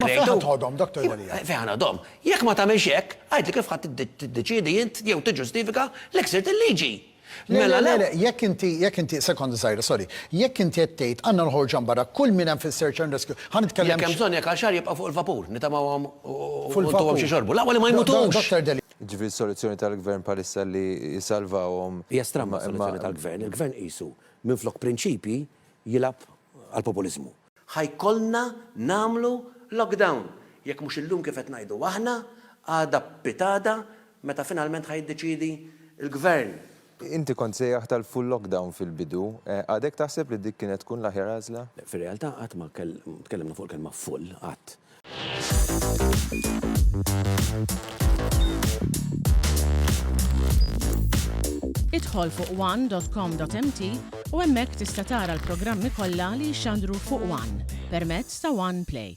id-deċidejtu. Ħodhom, Dr. Dalija. Fejn għadhom. Jekk ma tagħmilx hekk, għajdli kif ħadd tiddeċiedi int jew tiġġustifika l-ksirt il-liġi. Mela le, jekk inti, sekonda sajra, sorry, jekk inti qed tgħid għandna nħorġu barra kull min hemm fis-search and rescue. Ħanitkellem. Jekk hemm bżonn jekk għal xahar jibqa' fuq il-vapur, nitamgħuhom Fil-vapur. xi xorbu. L-ewwel ma jmutux. Dr. Dalija. Ġifri soluzzjoni tal-gvern palissa li jisalvawhom. Hija stramma soluzzjoni tal-gvern. Il-gvern qisu minflok prinċipi jilab għal-populizmu. Ħajkollna namlu lockdown. Jekk mhux illum kif qed ngħidu aħna, għada pitada meta finalment ħajdeċidi il-gvern. Inti kont sejjaħ tal-full lockdown fil-bidu, għadek taħseb li dik kienet tkun l-aħjar għażla? Fir-realtà qatt ma tkellimna fuq il-kelma full qatt. Idħol fuq one.com.mt u hemmhekk tista' tara l-programmi kollha li jxandru fuq One permezz ta' One Play.